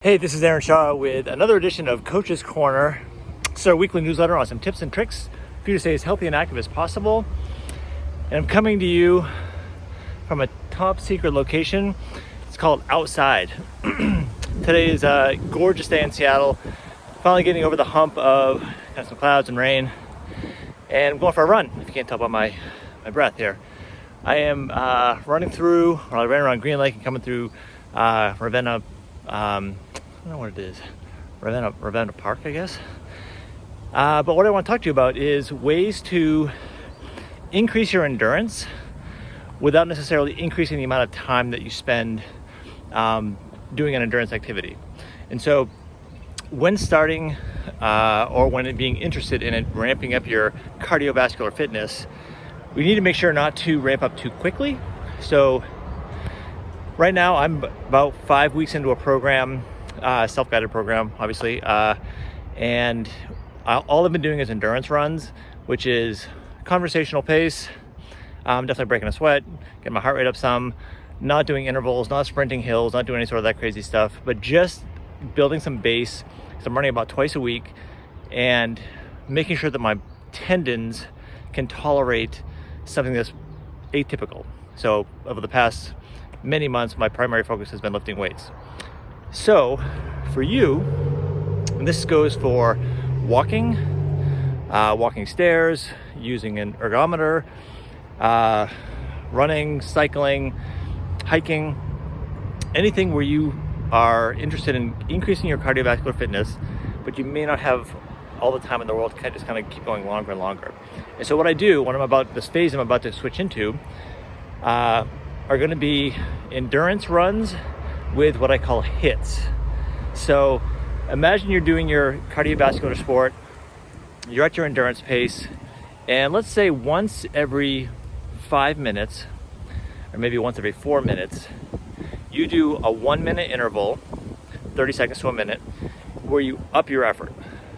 Hey, this is Aaron Shaw with another edition of Coach's Corner. It's our weekly newsletter on some tips and tricks for you to stay as healthy and active as possible. And I'm coming to you from a top secret location. It's called Outside. Today is a gorgeous day in Seattle. Finally getting over the hump of some clouds and rain. And I'm going for a run, if you can't tell by my breath here. I am running through, I ran around Green Lake and coming through Ravenna. I don't know what it is, Ravenna Park, I guess. But what I want to talk to you about is ways to increase your endurance without necessarily increasing the amount of time that you spend doing an endurance activity. And so when starting or when being interested in ramping up your cardiovascular fitness, we need to make sure not to ramp up too quickly. So right now I'm about 5 weeks into a program, self-guided program, obviously. And all I've been doing is endurance runs, which is conversational pace. I'm definitely breaking a sweat, getting my heart rate up some, not doing intervals, not sprinting hills, not doing any sort of that crazy stuff, but just building some base. So I'm running about twice a week and making sure that my tendons can tolerate something that's atypical. So over the past many months, my primary focus has been lifting weights. So for you, and this goes for walking stairs, using an ergometer, running, cycling, hiking, anything where you are interested in increasing your cardiovascular fitness, but you may not have all the time in the world to just kind of keep going longer and longer. And so what I do when this phase I'm about to switch into are going to be endurance runs with what I call hits. So imagine you're doing your cardiovascular sport, you're at your endurance pace, and let's say once every 5 minutes, or maybe once every 4 minutes, you do a 1 minute interval, 30 seconds to a minute, where you up your effort.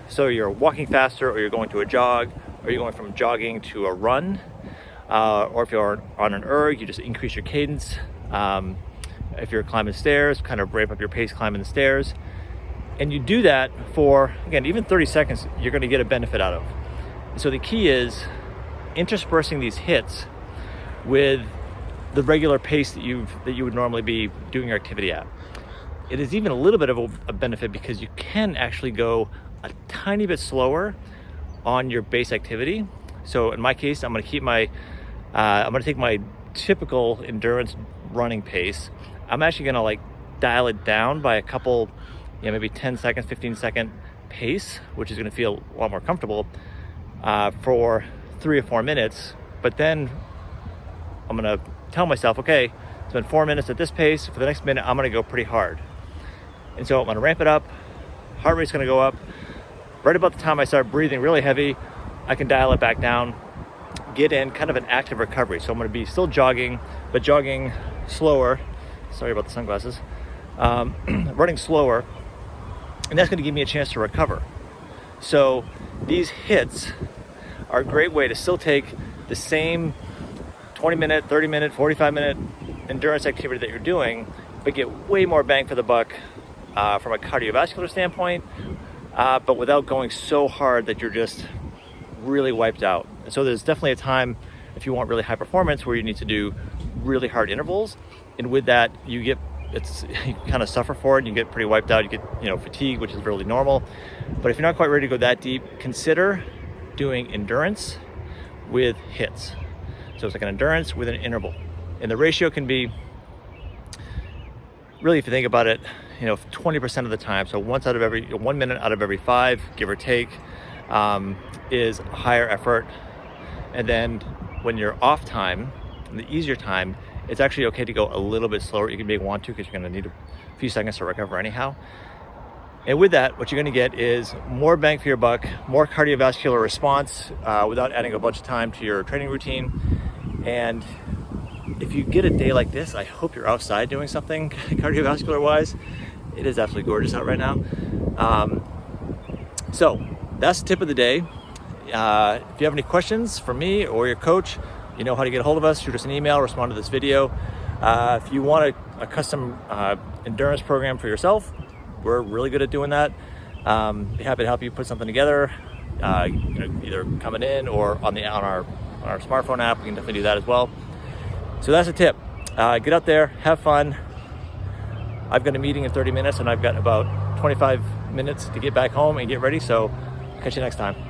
So you're walking faster, or you're going to a jog, or you're going from jogging to a run, or if you're on an erg, you just increase your cadence. If you're climbing stairs, kind of ramp up your pace climbing the stairs. And you do that for, again, even 30 seconds, you're going to get a benefit out of. So the key is interspersing these hits with the regular pace that you would normally be doing your activity at. It is even a little bit of a benefit because you can actually go a tiny bit slower on your base activity. So in my case, I'm going to take my typical endurance running pace. I'm actually going to dial it down by a couple, maybe 10 seconds, 15 second pace, which is going to feel a lot more comfortable for 3 or 4 minutes. But then I'm going to tell myself, okay, it's been 4 minutes at this pace. For the next minute, I'm going to go pretty hard. And so I'm going to ramp it up. Heart rate's going to go up. Right about the time I start breathing really heavy, I can dial it back down, get in kind of an active recovery. So I'm going to be still jogging, but jogging slower. Sorry about the sunglasses. Running slower, and that's going to give me a chance to recover. So these hits are a great way to still take the same 20-minute, 30-minute, 45-minute endurance activity that you're doing, but get way more bang for the buck from a cardiovascular standpoint, but without going so hard that you're just really wiped out. And so there's definitely a time, if you want really high performance, where you need to do really hard intervals, and with that you kind of suffer for it, and you get pretty wiped out, you get fatigue, which is really normal. But if you're not quite ready to go that deep, consider doing endurance with hits. So it's like an endurance with an interval, and the ratio can be, really, if you think about it, 20% of the time. So 1 minute out of every 5, give or take, is higher effort. And then when you're off time, in the easier time, it's actually okay to go a little bit slower. You can maybe want to, because you're going to need a few seconds to recover anyhow. And with that, what you're going to get is more bang for your buck, more cardiovascular response without adding a bunch of time to your training routine. And if you get a day like this, I hope you're outside doing something cardiovascular wise. It is absolutely gorgeous out right now. So that's the tip of the day. If you have any questions for me or your coach, you know how to get a hold of us. Shoot us an email, respond to this video. If you want a custom endurance program for yourself, we're really good at doing that. Be happy to help you put something together, either coming in or on our smartphone app. We can definitely do that as well. So that's a tip. Get out there, have fun. I've got a meeting in 30 minutes and I've got about 25 minutes to get back home and get ready. So catch you next time.